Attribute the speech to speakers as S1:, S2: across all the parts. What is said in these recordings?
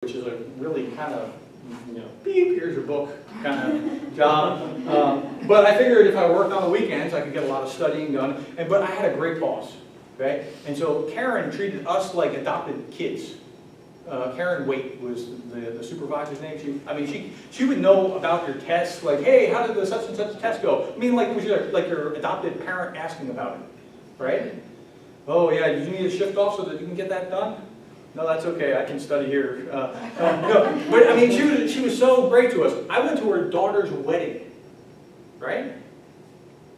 S1: which is a really kind of, beep, here's your book kind of job. But I figured if I worked on the weekends, I could get a lot of studying done. But I had a great boss, okay? And so Karen treated us like adopted kids. Karen Waite was the supervisor's name. She would know about your tests, like, hey, how did the such and such test go? I mean, like your adopted parent asking about it, right? Oh yeah, did you need a shift off so that you can get that done? No, that's okay, I can study here. No, but I mean, she was so great to us. I went to her daughter's wedding, right?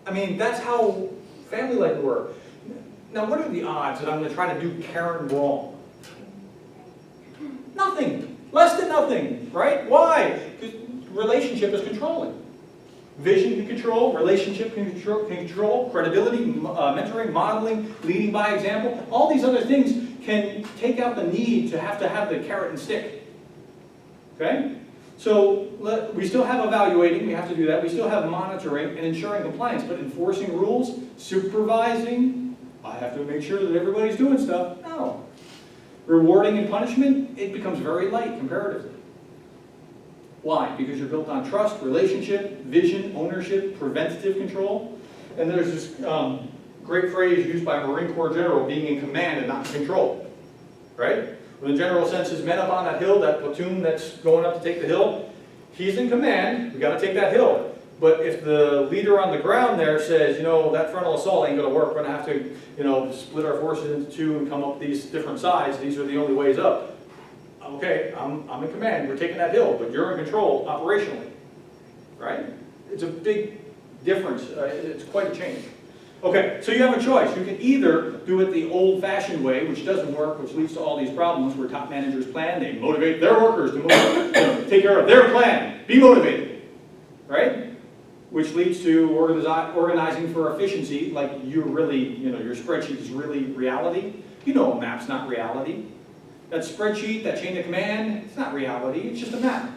S1: I mean, that's how family-like we were. Now, what are the odds that I'm going to try to do Karen wrong? Nothing. Less than nothing, right? Why? Because relationship is controlling. Vision can control, relationship can control, credibility, mentoring, modeling, leading by example. All these other things can take out the need to have the carrot and stick. Okay? So we still have evaluating, we have to do that. We still have monitoring and ensuring compliance, but enforcing rules, supervising, I have to make sure that everybody's doing stuff. No. Rewarding and punishment, it becomes very light comparatively. Why? Because you're built on trust, relationship, vision, ownership, preventative control. And there's this great phrase used by a Marine Corps general, being in command and not in control. Right? When the general senses men up on that hill, that platoon that's going up to take the hill, he's in command, we got to take that hill. But if the leader on the ground there says, that frontal assault ain't going to work, we're going to have to, split our forces into two and come up these different sides, these are the only ways up. Okay, I'm in command, we're taking that hill, but you're in control operationally, right? It's a big difference, it's quite a change. Okay, so you have a choice. You can either do it the old-fashioned way, which doesn't work, which leads to all these problems where top managers plan, they motivate their workers to take care of their plan, be motivated, right? Which leads to organizing for efficiency, like you're really, your spreadsheet is really reality. A map's not reality. That spreadsheet, that chain of command, it's not reality, it's just a map.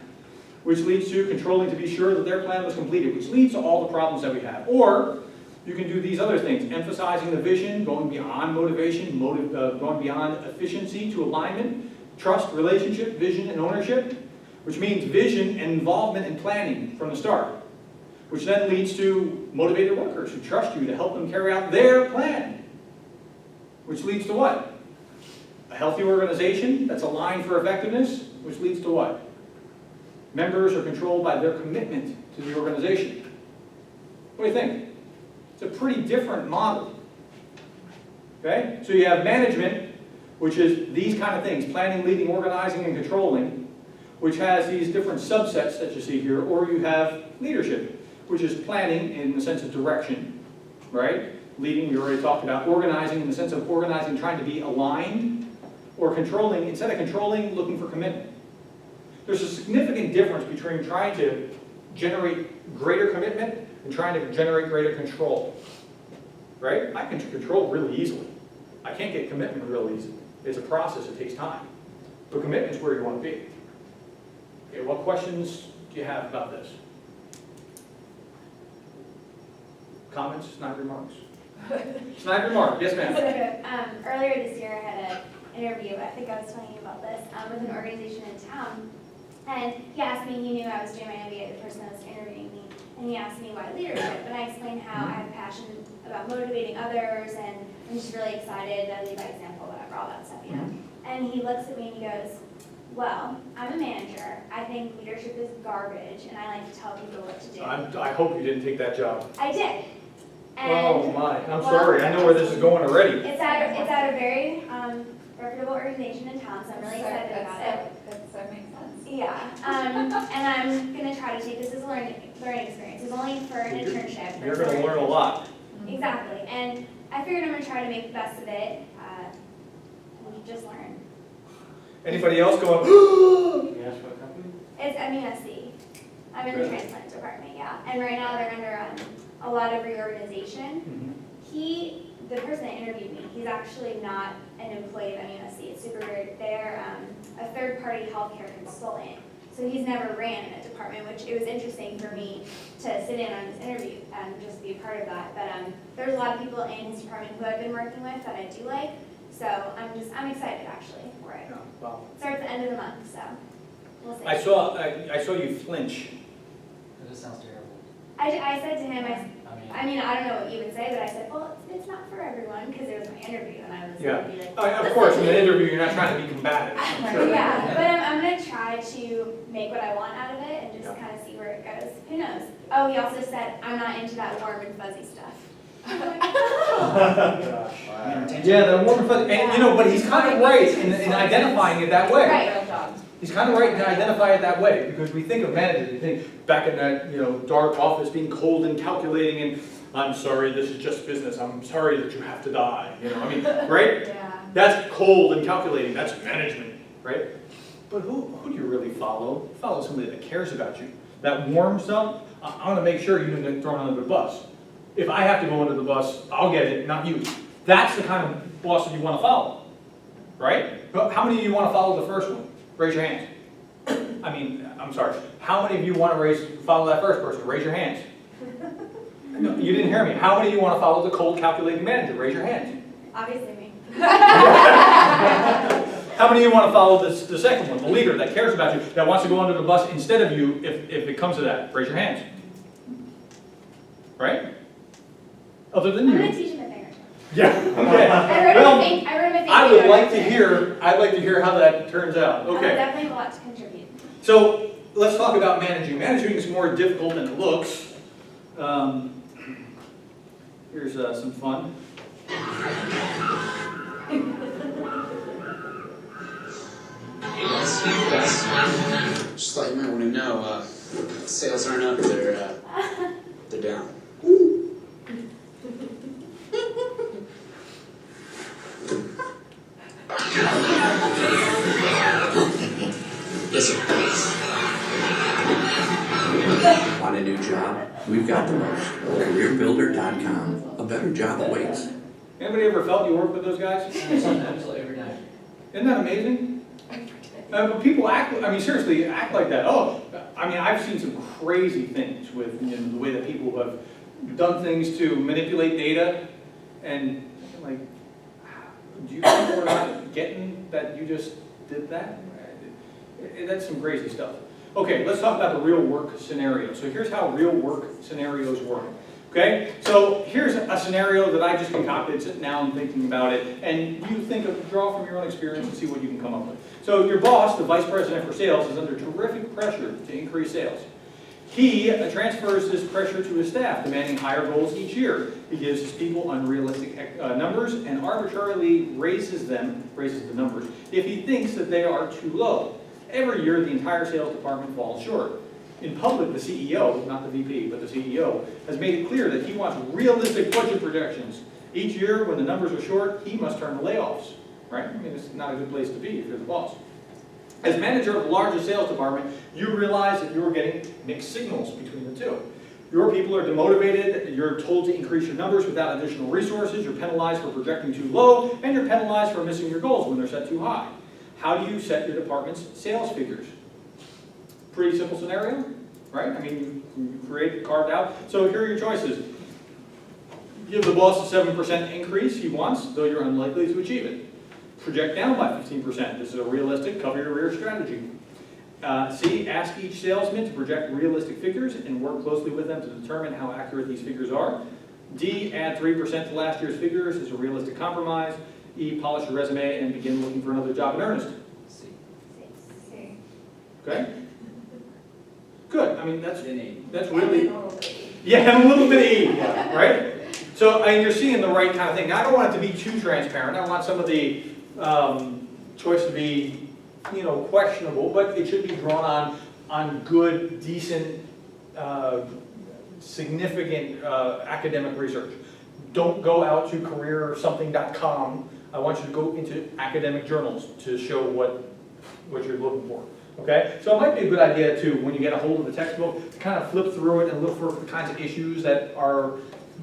S1: Which leads to controlling to be sure that their plan was completed, which leads to all the problems that we have. Or, you can do these other things, emphasizing the vision, going beyond motivation, going beyond efficiency to alignment, trust, relationship, vision, and ownership, which means vision and involvement in planning from the start, which then leads to motivated workers who trust you to help them carry out their plan, which leads to what? A healthy organization that's aligned for effectiveness, which leads to what? Members are controlled by their commitment to the organization. What do you think? It's a pretty different model. Okay? So you have management, which is these kind of things, planning, leading, organizing, and controlling, which has these different subsets that you see here, or you have leadership, which is planning in the sense of direction, right? Leading, we already talked about. Organizing in the sense of organizing, trying to be aligned, or controlling, instead of controlling, looking for commitment. There's a significant difference between trying to generate greater commitment and trying to generate greater control, right? I can control really easily. I can't get commitment real easily. It's a process, it takes time. But commitment's where you want to be. Okay, what questions do you have about this? Comments, snide remarks? Snide remark, yes ma'am.
S2: Earlier this year I had an interview, I think I was telling you about this, with an organization in town. And he asked me, he knew I was doing my MBA, the person that was interviewing me, and he asked me why leadership. And I explained how I have a passion about motivating others, and I'm just really excited to lead by example, whatever, all that stuff, And he looks at me and he goes, well, I'm a manager. I think leadership is garbage, and I like to tell people what to do.
S1: I hope you didn't take that job.
S2: I did. And,
S1: oh my, I'm sorry. I know where this is going already.
S2: It's at a very reputable organization in town, so I'm really excited about it.
S3: That makes sense.
S2: Yeah, and I'm going to try to take this as a learning experience. It's only for an internship.
S1: You're going to learn a lot.
S2: Exactly, and I figured I'm going to try to make the best of it and just learn.
S1: Anybody else going, yes, what company?
S2: It's MUSC. I'm in the transplant department, yeah. And right now they're under a lot of reorganization. The person that interviewed me, he's actually not an employee of MUSC. It's super weird. They're a third-party healthcare consultant. So he's never ran in a department, which it was interesting for me to sit in on this interview and just be a part of that. But there's a lot of people in his department who I've been working with that I do like. So I'm excited actually for it.
S1: Yeah, wow.
S2: It starts at the end of the month, so we'll see.
S1: I saw you flinch.
S3: This sounds terrible.
S2: I said to him,
S3: I mean,
S2: I don't know what you would say, but I said, well, it's not for everyone, because it was my interview, and I was
S1: Yeah.
S2: going to be like,
S1: Of course, in an interview, you're not trying to be combative. I'm sure.
S2: yeah, but I'm going to try to make what I want out of it and just
S1: Yeah.
S2: kind of see where it goes. Who knows? Oh, he also said, I'm not into that warm and fuzzy stuff. I'm like,
S1: Gosh.
S3: wow.
S1: Yeah, the warm and fuzzy, and you know, but he's kind of right in identifying it that way.
S2: Right.
S1: He's kind of right to identify it that way, because we think of managers, we think back in that, dark office, being cold and calculating, and I'm sorry, this is just business, I'm sorry that you have to die, right?
S2: Yeah.
S1: That's cold and calculating, that's management, right? But who do you really follow? You follow somebody that cares about you. That warm stuff, I want to make sure you don't get thrown under the bus. If I have to go under the bus, I'll get it, not you. That's the kind of boss that you want to follow, right? But how many of you want to follow the first one? Raise your hands. I'm sorry. How many of you want to follow that first person? Raise your hands. No, you didn't hear me. How many of you want to follow the cold calculating manager? Raise your hands.
S2: Obviously me.
S1: How many of you want to follow the second one, the leader that cares about you, that wants to go under the bus instead of you if it comes to that? Raise your hands. Right? Other than
S2: I'm going to
S1: you.
S2: teach him a thing or two.
S1: Yeah, okay.
S2: I wrote him a thing.
S1: I would like to hear, I'd like to hear how that turns out.
S2: I
S1: Okay.
S2: definitely have a lot to contribute.
S1: So let's talk about managing. Managing is more difficult than it looks. Here's some fun.
S4: Just thought you might want to know, sales aren't up, they're down. Yes, sir.
S5: Want a new job? We've got the most. CareerBuilder.com. A better job awaits.
S1: Anybody ever felt you worked with those guys?
S3: Absolutely every day.
S1: Isn't that amazing? But people act, seriously, act like that. I've seen some crazy things with the way that people have done things to manipulate data, and like, do you think we're not getting that you just did that? That's some crazy stuff. Okay, let's talk about the real work scenario. So here's how real work scenarios work. Okay, so here's a scenario that I just concocted, sitting down thinking about it, and you draw from your own experience and see what you can come up with. So your boss, the vice president for sales, is under terrific pressure to increase sales. He transfers this pressure to his staff, demanding higher goals each year. He gives his people unrealistic numbers and arbitrarily raises the numbers if he thinks that they are too low. Every year, the entire sales department falls short. In public, the CEO, not the VP, but the CEO, has made it clear that he wants realistic budget projections. Each year, when the numbers are short, he must turn to layoffs, right? It's not a good place to be if you're the boss. As manager of the largest sales department, you realize that you're getting mixed signals between the two. Your people are demotivated, you're told to increase your numbers without additional resources, you're penalized for projecting too low, and you're penalized for missing your goals when they're set too high. How do you set your department's sales figures? Pretty simple scenario, right? You create, carved out. So here are your choices. Give the boss a 7% increase he wants, though you're unlikely to achieve it. Project down by 15%. This is a realistic cover-your-ear strategy. C, ask each salesman to project realistic figures and work closely with them to determine how accurate these figures are. D, add 3% to last year's figures as a realistic compromise. E, polish your resume and begin looking for another job in earnest.
S3: C.
S1: Okay? Good. That's
S2: And
S1: really,
S2: a little bit.
S1: yeah, and a little bit of E, right? So you're seeing the right kind of thing. Now, I don't want it to be too transparent. I want some of the choice to be, questionable, but it should be drawn on good, decent, significant academic research. Don't go out to careersomething.com. I want you to go into academic journals to show what you're looking for. Okay? So it might be a good idea to, when you get a hold of the textbook, to kind of flip through it and look for the kinds of issues that are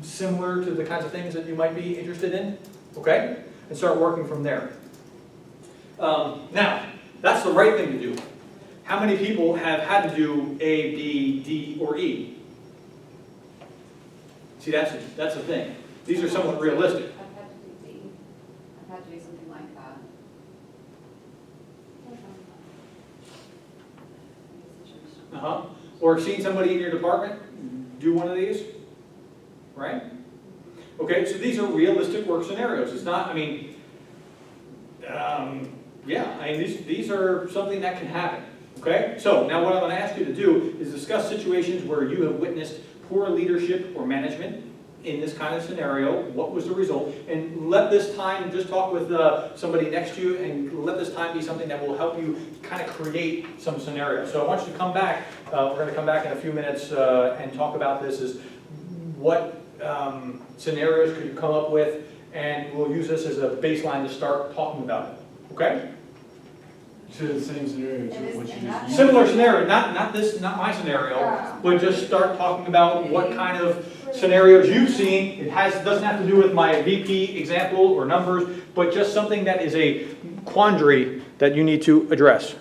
S1: similar to the kinds of things that you might be interested in. Okay? And start working from there. Now, that's the right thing to do. How many people have had to do A, B, D, or E? See, that's the thing. These are somewhat realistic.
S6: I've had to do D. I've had to do something
S1: Or seen somebody in your department do one of these, right? Okay, so these are realistic work scenarios. It's not, I mean, these are something that can happen, okay? So now what I'm gonna ask you to do is discuss situations where you have witnessed poor leadership or management in this kind of scenario. What was the result? And let this time, just talk with somebody next to you, and let this time be something that will help you kind of create some scenarios. So I want you to come back. We're gonna come back in a few minutes and talk about this, is what scenarios could you come up with, and we'll use this as a baseline to start talking about it, okay?
S6: To the same scenario, what you just.
S1: Similar scenario, not my scenario,
S2: Yeah.
S1: but just start talking about what kind of scenarios you've seen. It doesn't have to do with my VP example or numbers, but just something that is a quandary that you need to address.